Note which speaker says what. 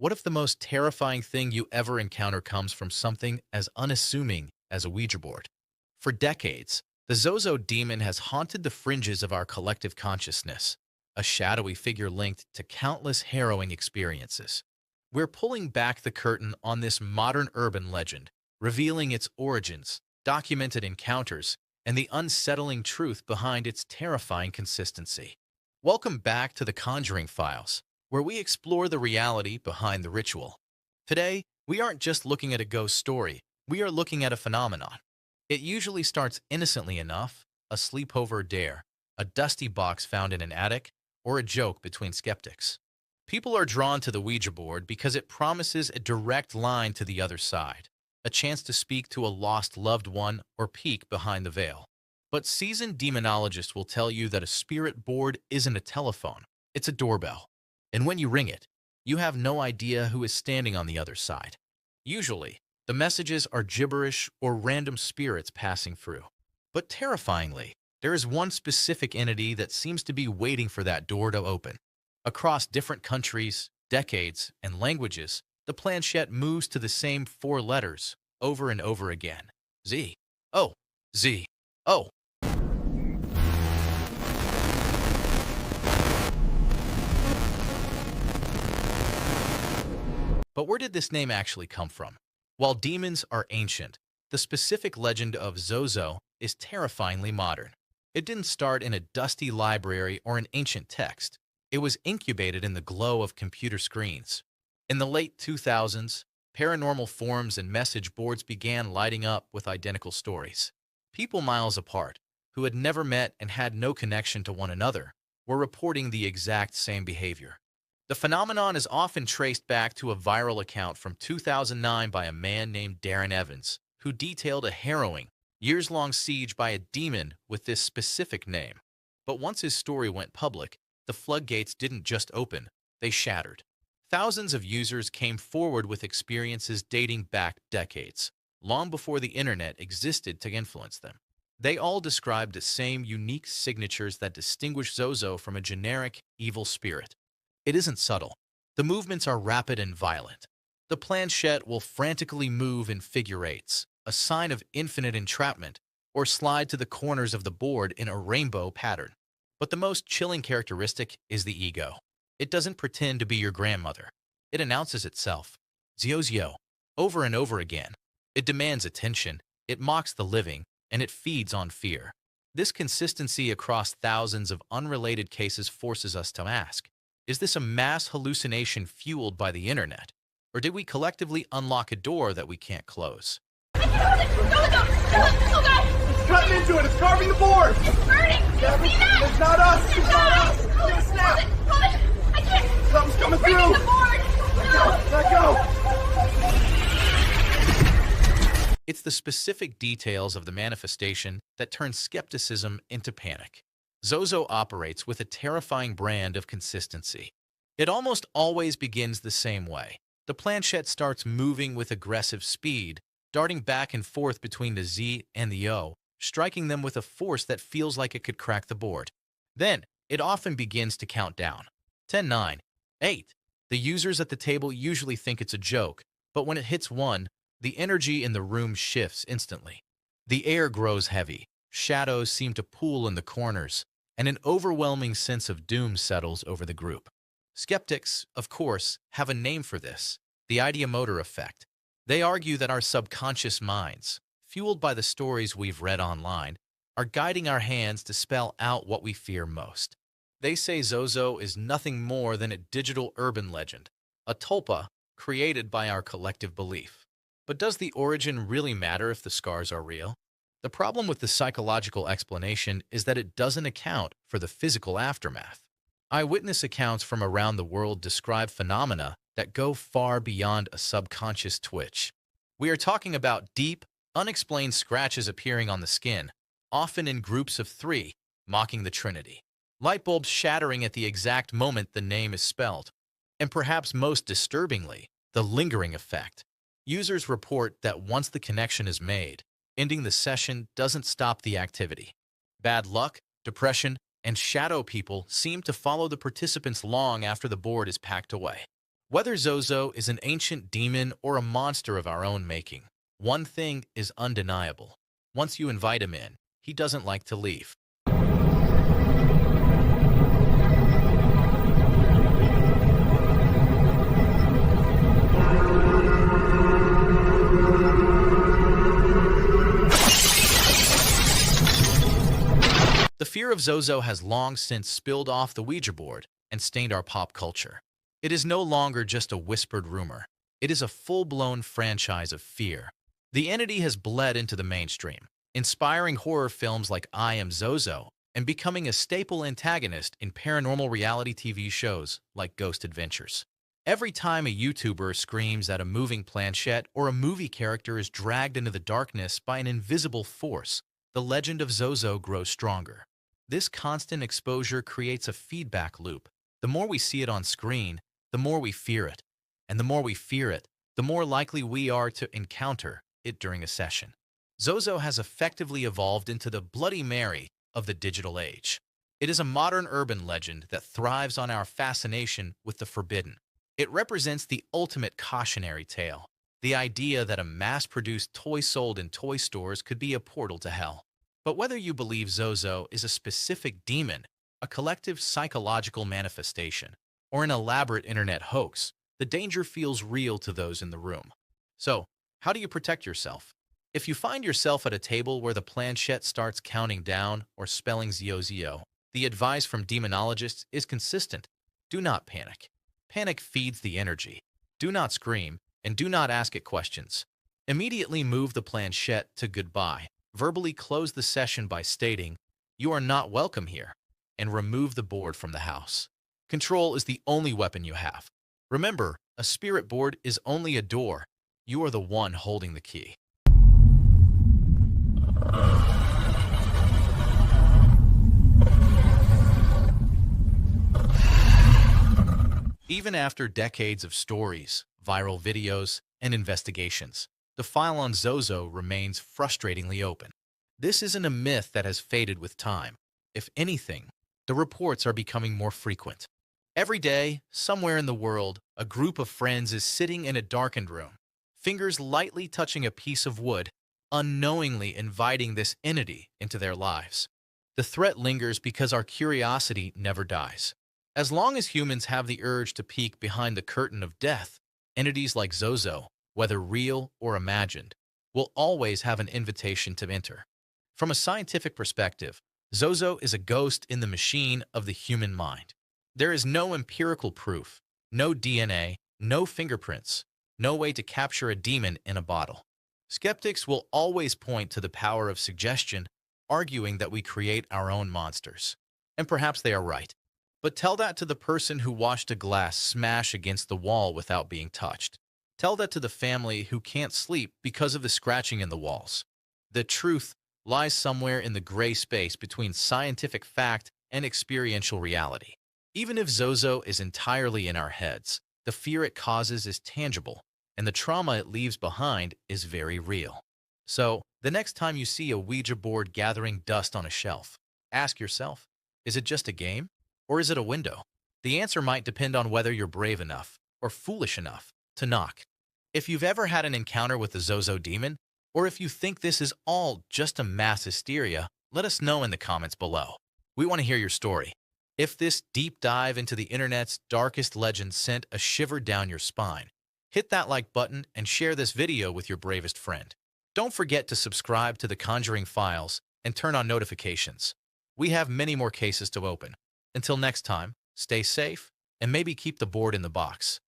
Speaker 1: What if the most terrifying thing you ever encounter comes from something as unassuming as a Ouija board? For decades, the Zozo Demon has haunted the fringes of our collective consciousness, a shadowy figure linked to countless harrowing experiences. We're pulling back the curtain on this modern urban legend, revealing its origins, documented encounters, and the unsettling truth behind its terrifying consistency. Welcome back to the Conjuring Files, where we explore the reality behind the ritual. Today, we aren't just looking at a ghost story, we are looking at a phenomenon. It usually starts innocently enough, a sleepover dare, a dusty box found in an attic, or a joke between skeptics. People are drawn to the Ouija board because it promises a direct line to the other side, a chance to speak to a lost loved one or peek behind the veil. But seasoned demonologists will tell you that a spirit board isn't a telephone, it's a doorbell. And when you ring it, you have no idea who is standing on the other side. Usually, the messages are gibberish or random spirits passing through. But terrifyingly, there is one specific entity that seems to be waiting for that door to open. Across different countries, decades, and languages, the planchette moves to the same four letters over and over again. Z. O. Z. O. But where did this name actually come from? While demons are ancient, the specific legend of Zozo is terrifyingly modern. It didn't start in a dusty library or an ancient text. It was incubated in the glow of computer screens. In the late 2000s, paranormal forums and message boards began lighting up with identical stories. People miles apart, who had never met and had no connection to one another, were reporting the exact same behavior. The phenomenon is often traced back to a viral account from 2009 by a man named Darren Evans, who detailed a harrowing, years-long siege by a demon with this specific name. But once his story went public, the floodgates didn't just open, they shattered. Thousands of users came forward with experiences dating back decades, long before the internet existed to influence them. They all described the same unique signatures that distinguish Zozo from a generic evil spirit. It isn't subtle. The movements are rapid and violent. The planchette will frantically move in figure eights, a sign of infinite entrapment, or slide to the corners of the board in a rainbow pattern. But the most chilling characteristic is the ego. It doesn't pretend to be your grandmother. It announces itself, Zio, over and over again. It demands attention, it mocks the living, and it feeds on fear. This consistency across thousands of unrelated cases forces us to ask, is this a mass hallucination fueled by the internet? Or did we collectively unlock a door that we can't close?
Speaker 2: I can't hold it! Don't! Oh God!
Speaker 3: It's cutting into it! It's carving the board!
Speaker 2: It's burning! Do you see that?
Speaker 3: It's not us! It's not us!
Speaker 2: Hold
Speaker 3: It's
Speaker 2: it!
Speaker 3: gonna snap!
Speaker 2: Hold it! I can't!
Speaker 3: Something's coming
Speaker 2: It's breaking
Speaker 3: through!
Speaker 2: the board! No!
Speaker 3: Let go!
Speaker 1: It's the specific details of the manifestation that turn skepticism into panic. Zozo operates with a terrifying brand of consistency. It almost always begins the same way. The planchette starts moving with aggressive speed, darting back and forth between the Z and the O, striking them with a force that feels like it could crack the board. Then, it often begins to count down. 10, 9, 8. The users at the table usually think it's a joke, but when it hits 1, the energy in the room shifts instantly. The air grows heavy, shadows seem to pool in the corners, and an overwhelming sense of doom settles over the group. Skeptics, of course, have a name for this, the ideomotor effect. They argue that our subconscious minds, fueled by the stories we've read online, are guiding our hands to spell out what we fear most. They say Zozo is nothing more than a digital urban legend, a tulpa created by our collective belief. But does the origin really matter if the scars are real? The problem with the psychological explanation is that it doesn't account for the physical aftermath. Eyewitness accounts from around the world describe phenomena that go far beyond a subconscious twitch. We are talking about deep, unexplained scratches appearing on the skin, often in groups of 3, mocking the Trinity. Light bulbs shattering at the exact moment the name is spelled. And perhaps most disturbingly, the lingering effect. Users report that once the connection is made, ending the session doesn't stop the activity. Bad luck, depression, and shadow people seem to follow the participants long after the board is packed away. Whether Zozo is an ancient demon or a monster of our own making, one thing is undeniable. Once you invite him in, he doesn't like to leave. The fear of Zozo has long since spilled off the Ouija board and stained our pop culture. It is no longer just a whispered rumor. It is a full-blown franchise of fear. The entity has bled into the mainstream, inspiring horror films like I Am Zozo and becoming a staple antagonist in paranormal reality TV shows like Ghost Adventures. Every time a YouTuber screams at a moving planchette or a movie character is dragged into the darkness by an invisible force, the legend of Zozo grows stronger. This constant exposure creates a feedback loop. The more we see it on screen, the more we fear it. And the more we fear it, the more likely we are to encounter it during a session. Zozo has effectively evolved into the Bloody Mary of the digital age. It is a modern urban legend that thrives on our fascination with the forbidden. It represents the ultimate cautionary tale, the idea that a mass-produced toy sold in toy stores could be a portal to hell. But whether you believe Zozo is a specific demon, a collective psychological manifestation, or an elaborate internet hoax, the danger feels real to those in the room. So, how do you protect yourself? If you find yourself at a table where the planchette starts counting down or spelling ZOZO, the advice from demonologists is consistent. Do not panic. Panic feeds the energy. Do not scream, and do not ask it questions. Immediately move the planchette to goodbye. Verbally close the session by stating, "You are not welcome here," and remove the board from the house. Control is the only weapon you have. Remember, a spirit board is only a door. You are the one holding the key. Even after decades of stories, viral videos, and investigations, the file on Zozo remains frustratingly open. This isn't a myth that has faded with time. If anything, the reports are becoming more frequent. Every day, somewhere in the world, a group of friends is sitting in a darkened room, fingers lightly touching a piece of wood, unknowingly inviting this entity into their lives. The threat lingers because our curiosity never dies. As long as humans have the urge to peek behind the curtain of death, entities like Zozo, whether real or imagined, will always have an invitation to enter. From a scientific perspective, Zozo is a ghost in the machine of the human mind. There is no empirical proof, no DNA, no fingerprints, no way to capture a demon in a bottle. Skeptics will always point to the power of suggestion, arguing that we create our own monsters. And perhaps they are right. But tell that to the person who watched a glass smash against the wall without being touched. Tell that to the family who can't sleep because of the scratching in the walls. The truth lies somewhere in the gray space between scientific fact and experiential reality. Even if Zozo is entirely in our heads, the fear it causes is tangible, and the trauma it leaves behind is very real. So, the next time you see a Ouija board gathering dust on a shelf, ask yourself, is it just a game, or is it a window? The answer might depend on whether you're brave enough or foolish enough to knock. If you've ever had an encounter with the Zozo Demon, or if you think this is all just a mass hysteria, let us know in the comments below. We want to hear your story. If this deep dive into the internet's darkest legends sent a shiver down your spine, hit that like button and share this video with your bravest friend. Don't forget to subscribe to the Conjuring Files and turn on notifications. We have many more cases to open. Until next time, stay safe and maybe keep the board in the box.